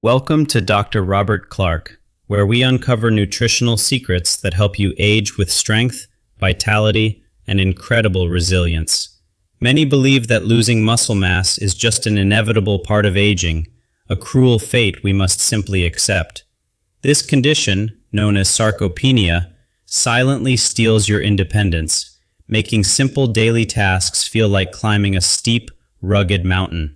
Welcome to Dr. Robert Clark, where we uncover nutritional secrets that help you age with strength, vitality, and incredible resilience. Many believe that losing muscle mass is just an inevitable part of aging, a cruel fate we must simply accept. This condition, known as sarcopenia, silently steals your independence, making simple daily tasks feel like climbing a steep, rugged mountain.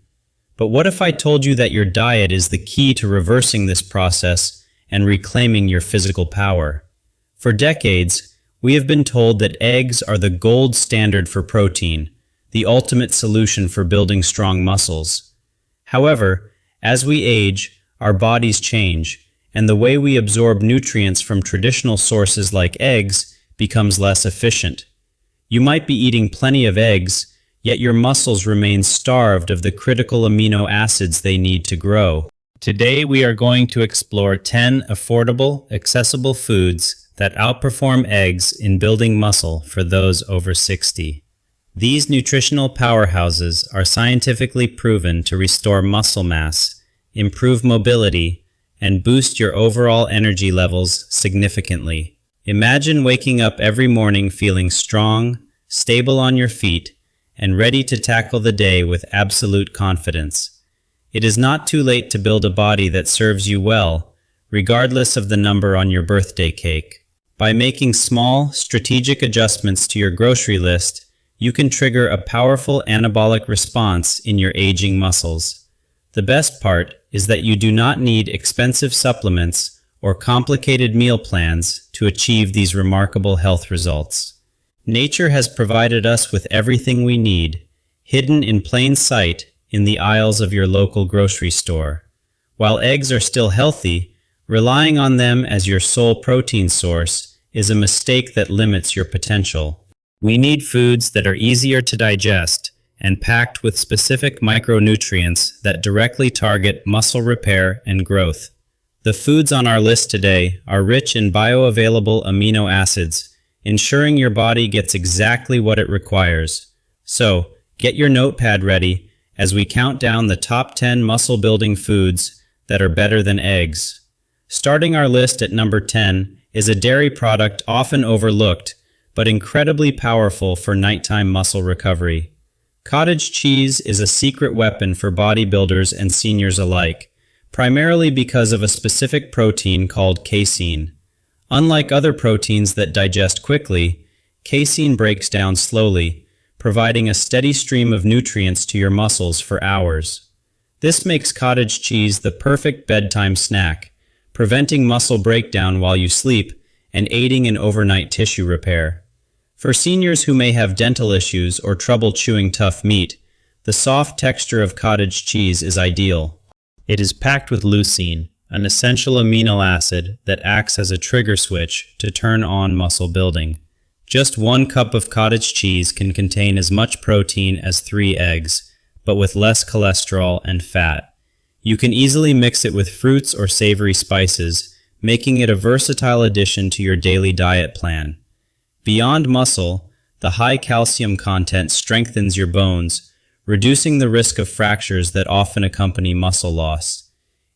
But what if I told you that your diet is the key to reversing this process and reclaiming your physical power? For decades, we have been told that eggs are the gold standard for protein, the ultimate solution for building strong muscles. However, as we age, our bodies change, and the way we absorb nutrients from traditional sources like eggs becomes less efficient. You might be eating plenty of eggs, yet your muscles remain starved of the critical amino acids they need to grow. Today we are going to explore 10 affordable, accessible foods that outperform eggs in building muscle for those over 60. These nutritional powerhouses are scientifically proven to restore muscle mass, improve mobility, and boost your overall energy levels significantly. Imagine waking up every morning feeling strong, stable on your feet, and ready to tackle the day with absolute confidence. It is not too late to build a body that serves you well, regardless of the number on your birthday cake. By making small, strategic adjustments to your grocery list, you can trigger a powerful anabolic response in your aging muscles. The best part is that you do not need expensive supplements or complicated meal plans to achieve these remarkable health results. Nature has provided us with everything we need, hidden in plain sight in the aisles of your local grocery store. While eggs are still healthy, relying on them as your sole protein source is a mistake that limits your potential. We need foods that are easier to digest and packed with specific micronutrients that directly target muscle repair and growth. The foods on our list today are rich in bioavailable amino acids, ensuring your body gets exactly what it requires. So, get your notepad ready as we count down the top 10 muscle-building foods that are better than eggs. Starting our list at number 10 is a dairy product often overlooked, but incredibly powerful for nighttime muscle recovery. Cottage cheese is a secret weapon for bodybuilders and seniors alike, primarily because of a specific protein called casein. Unlike other proteins that digest quickly, casein breaks down slowly, providing a steady stream of nutrients to your muscles for hours. This makes cottage cheese the perfect bedtime snack, preventing muscle breakdown while you sleep and aiding in overnight tissue repair. For seniors who may have dental issues or trouble chewing tough meat, the soft texture of cottage cheese is ideal. It is packed with leucine, an essential amino acid that acts as a trigger switch to turn on muscle building. Just 1 cup of cottage cheese can contain as much protein as 3 eggs, but with less cholesterol and fat. You can easily mix it with fruits or savory spices, making it a versatile addition to your daily diet plan. Beyond muscle, the high calcium content strengthens your bones, reducing the risk of fractures that often accompany muscle loss.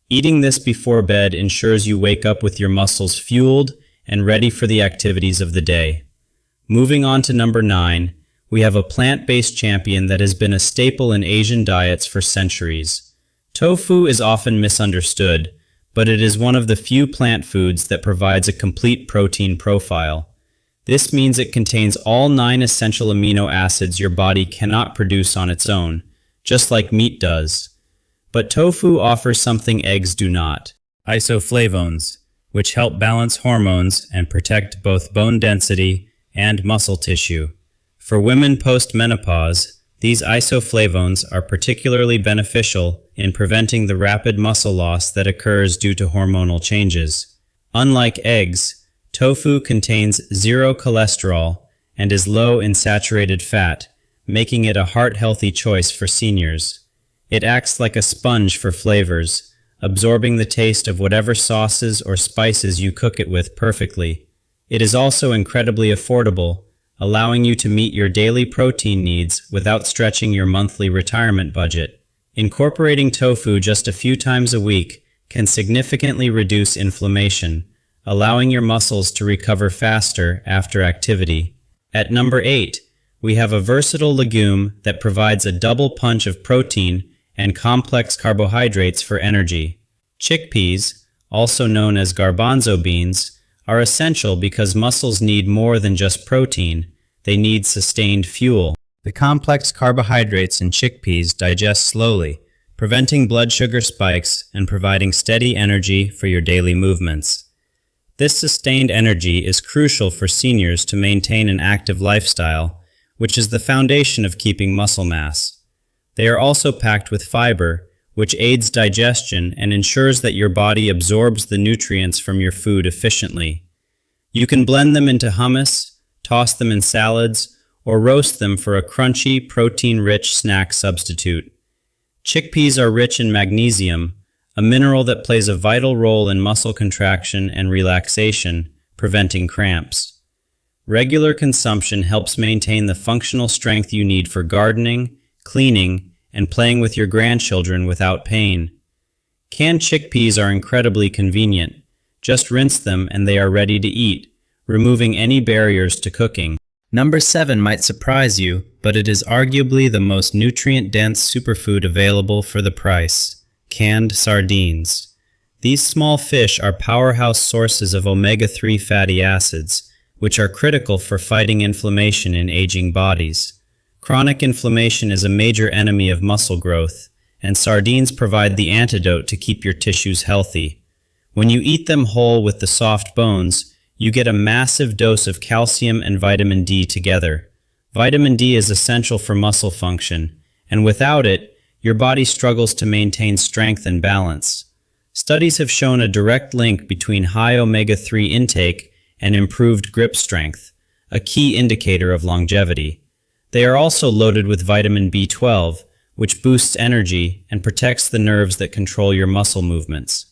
Eating this before bed ensures you wake up with your muscles fueled and ready for the activities of the day. Moving on to number 9, we have a plant-based champion that has been a staple in Asian diets for centuries. Tofu is often misunderstood, but it is one of the few plant foods that provides a complete protein profile. This means it contains all 9 essential amino acids your body cannot produce on its own, just like meat does. But tofu offers something eggs do not: isoflavones, which help balance hormones and protect both bone density and muscle tissue. For women post-menopause, these isoflavones are particularly beneficial in preventing the rapid muscle loss that occurs due to hormonal changes. Unlike eggs, tofu contains 0 cholesterol and is low in saturated fat, making it a heart-healthy choice for seniors. It acts like a sponge for flavors, absorbing the taste of whatever sauces or spices you cook it with perfectly. It is also incredibly affordable, allowing you to meet your daily protein needs without stretching your monthly retirement budget. Incorporating tofu just a few times a week can significantly reduce inflammation, allowing your muscles to recover faster after activity. At number 8, we have a versatile legume that provides a double punch of protein and complex carbohydrates for energy. Chickpeas, also known as garbanzo beans, are essential because muscles need more than just protein. They need sustained fuel. The complex carbohydrates in chickpeas digest slowly, preventing blood sugar spikes and providing steady energy for your daily movements. This sustained energy is crucial for seniors to maintain an active lifestyle, which is the foundation of keeping muscle mass. They are also packed with fiber, which aids digestion and ensures that your body absorbs the nutrients from your food efficiently. You can blend them into hummus, toss them in salads, or roast them for a crunchy, protein-rich snack substitute. Chickpeas are rich in magnesium, a mineral that plays a vital role in muscle contraction and relaxation, preventing cramps. Regular consumption helps maintain the functional strength you need for gardening, cleaning, and playing with your grandchildren without pain. Canned chickpeas are incredibly convenient. Just rinse them and they are ready to eat, removing any barriers to cooking. Number 7 might surprise you, but it is arguably the most nutrient-dense superfood available for the price: canned sardines. These small fish are powerhouse sources of omega-3 fatty acids, which are critical for fighting inflammation in aging bodies. Chronic inflammation is a major enemy of muscle growth, and sardines provide the antidote to keep your tissues healthy. When you eat them whole with the soft bones, you get a massive dose of calcium and vitamin D together. Vitamin D is essential for muscle function, and without it, your body struggles to maintain strength and balance. Studies have shown a direct link between high omega-3 intake and improved grip strength, a key indicator of longevity. They are also loaded with vitamin B12, which boosts energy and protects the nerves that control your muscle movements.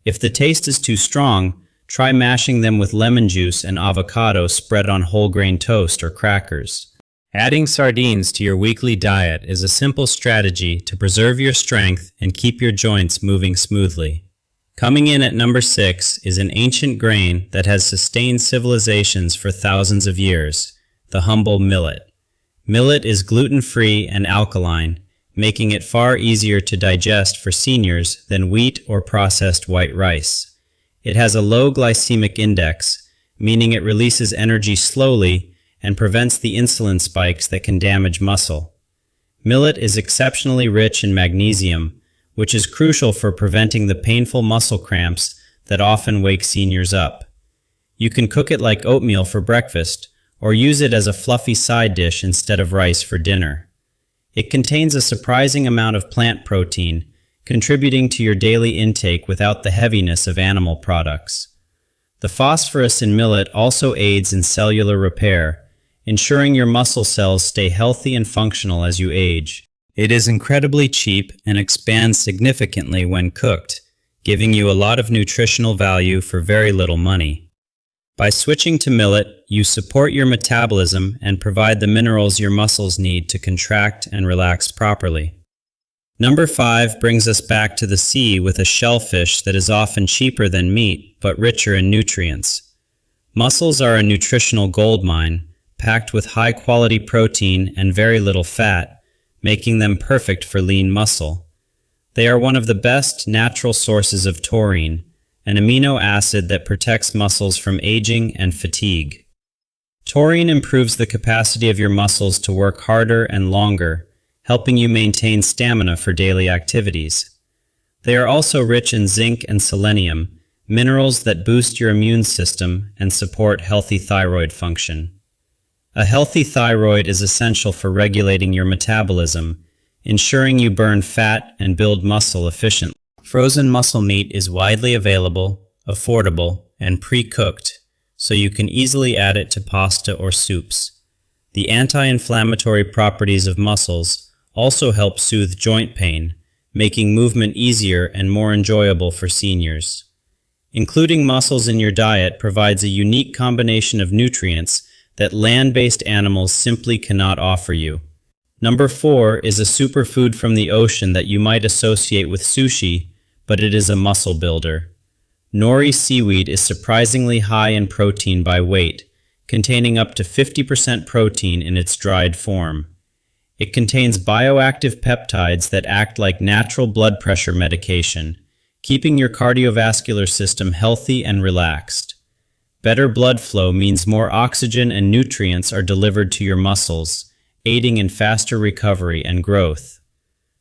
If the taste is too strong, try mashing them with lemon juice and avocado spread on whole grain toast or crackers. Adding sardines to your weekly diet is a simple strategy to preserve your strength and keep your joints moving smoothly. Coming in at number 6 is an ancient grain that has sustained civilizations for thousands of years: the humble millet. Millet is gluten-free and alkaline, making it far easier to digest for seniors than wheat or processed white rice. It has a low glycemic index, meaning it releases energy slowly and prevents the insulin spikes that can damage muscle. Millet is exceptionally rich in magnesium, which is crucial for preventing the painful muscle cramps that often wake seniors up. You can cook it like oatmeal for breakfast, or use it as a fluffy side dish instead of rice for dinner. It contains a surprising amount of plant protein, contributing to your daily intake without the heaviness of animal products. The phosphorus in millet also aids in cellular repair, ensuring your muscle cells stay healthy and functional as you age. It is incredibly cheap and expands significantly when cooked, giving you a lot of nutritional value for very little money. By switching to millet, you support your metabolism and provide the minerals your muscles need to contract and relax properly. Number 5 brings us back to the sea with a shellfish that is often cheaper than meat, but richer in nutrients. Mussels are a nutritional goldmine, packed with high-quality protein and very little fat, making them perfect for lean muscle. They are one of the best natural sources of taurine, an amino acid that protects muscles from aging and fatigue. Taurine improves the capacity of your muscles to work harder and longer, helping you maintain stamina for daily activities. They are also rich in zinc and selenium, minerals that boost your immune system and support healthy thyroid function. A healthy thyroid is essential for regulating your metabolism, ensuring you burn fat and build muscle efficiently. Frozen muscle meat is widely available, affordable, and pre-cooked, so you can easily add it to pasta or soups. The anti-inflammatory properties of mussels also help soothe joint pain, making movement easier and more enjoyable for seniors. Including mussels in your diet provides a unique combination of nutrients that land-based animals simply cannot offer you. Number 4 is a superfood from the ocean that you might associate with sushi, but it is a muscle builder. Nori seaweed is surprisingly high in protein by weight, containing up to 50% protein in its dried form. It contains bioactive peptides that act like natural blood pressure medication, keeping your cardiovascular system healthy and relaxed. Better blood flow means more oxygen and nutrients are delivered to your muscles, aiding in faster recovery and growth.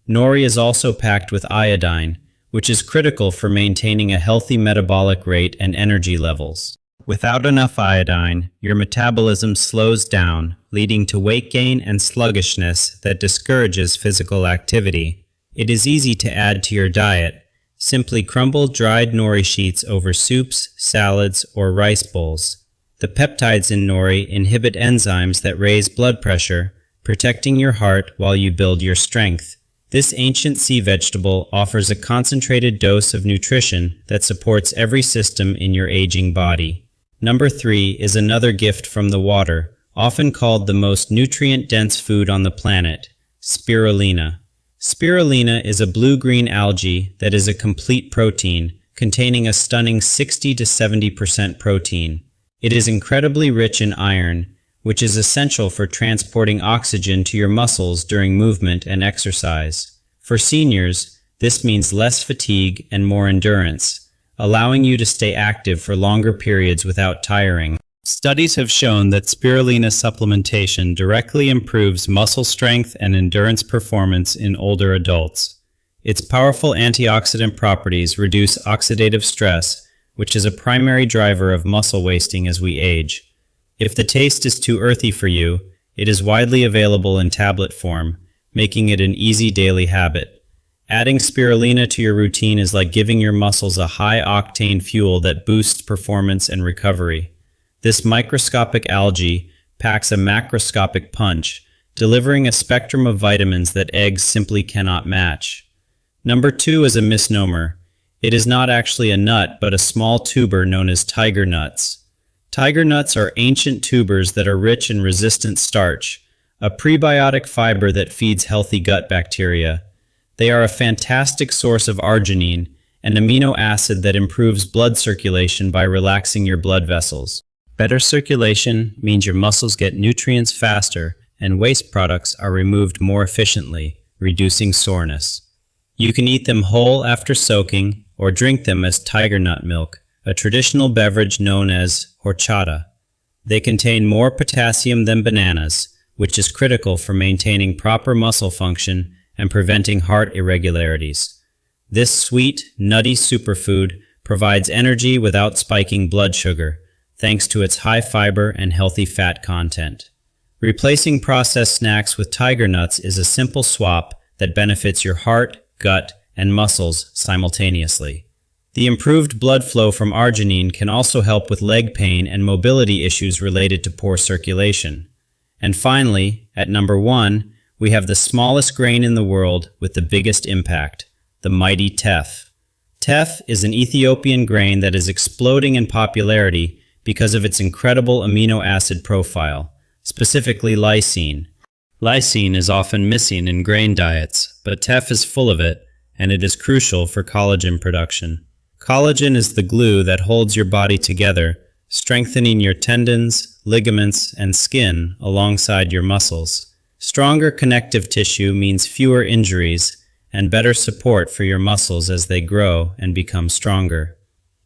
Nori is also packed with iodine, which is critical for maintaining a healthy metabolic rate and energy levels. Without enough iodine, your metabolism slows down, leading to weight gain and sluggishness that discourages physical activity. It is easy to add to your diet. Simply crumble dried nori sheets over soups, salads, or rice bowls. The peptides in nori inhibit enzymes that raise blood pressure, protecting your heart while you build your strength. This ancient sea vegetable offers a concentrated dose of nutrition that supports every system in your aging body. Number 3 is another gift from the water, often called the most nutrient-dense food on the planet, spirulina. Spirulina is a blue-green algae that is a complete protein, containing a stunning 60 to 70% protein. It is incredibly rich in iron, which is essential for transporting oxygen to your muscles during movement and exercise. For seniors, this means less fatigue and more endurance, allowing you to stay active for longer periods without tiring. Studies have shown that spirulina supplementation directly improves muscle strength and endurance performance in older adults. Its powerful antioxidant properties reduce oxidative stress, which is a primary driver of muscle wasting as we age. If the taste is too earthy for you, it is widely available in tablet form, making it an easy daily habit. Adding spirulina to your routine is like giving your muscles a high-octane fuel that boosts performance and recovery. This microscopic algae packs a macroscopic punch, delivering a spectrum of vitamins that eggs simply cannot match. Number 2 is a misnomer. It is not actually a nut, but a small tuber known as tiger nuts. Tiger nuts are ancient tubers that are rich in resistant starch, a prebiotic fiber that feeds healthy gut bacteria. They are a fantastic source of arginine, an amino acid that improves blood circulation by relaxing your blood vessels. Better circulation means your muscles get nutrients faster and waste products are removed more efficiently, reducing soreness. You can eat them whole after soaking or drink them as tiger nut milk, a traditional beverage known as horchata. They contain more potassium than bananas, which is critical for maintaining proper muscle function and preventing heart irregularities. This sweet, nutty superfood provides energy without spiking blood sugar, thanks to its high fiber and healthy fat content. Replacing processed snacks with tiger nuts is a simple swap that benefits your heart, gut, and muscles simultaneously. The improved blood flow from arginine can also help with leg pain and mobility issues related to poor circulation. And finally, at number 1, we have the smallest grain in the world with the biggest impact, the mighty teff. Teff is an Ethiopian grain that is exploding in popularity because of its incredible amino acid profile, specifically lysine. Lysine is often missing in grain diets, but teff is full of it, and it is crucial for collagen production. Collagen is the glue that holds your body together, strengthening your tendons, ligaments, and skin alongside your muscles. Stronger connective tissue means fewer injuries and better support for your muscles as they grow and become stronger.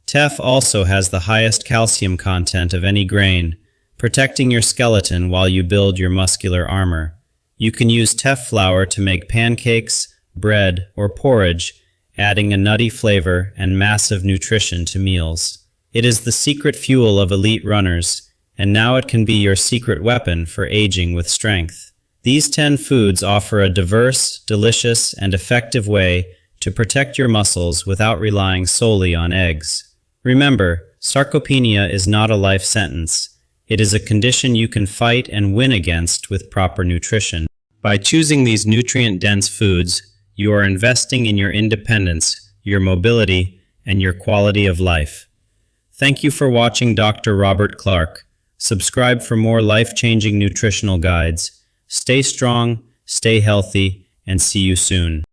Teff also has the highest calcium content of any grain, protecting your skeleton while you build your muscular armor. You can use teff flour to make pancakes, bread, or porridge, adding a nutty flavor and massive nutrition to meals. It is the secret fuel of elite runners, and now it can be your secret weapon for aging with strength. These 10 foods offer a diverse, delicious, and effective way to protect your muscles without relying solely on eggs. Remember, sarcopenia is not a life sentence. It is a condition you can fight and win against with proper nutrition. By choosing these nutrient-dense foods, you are investing in your independence, your mobility, and your quality of life. Thank you for watching Dr. Robert Clark. Subscribe for more life-changing nutritional guides. Stay strong, stay healthy, and see you soon.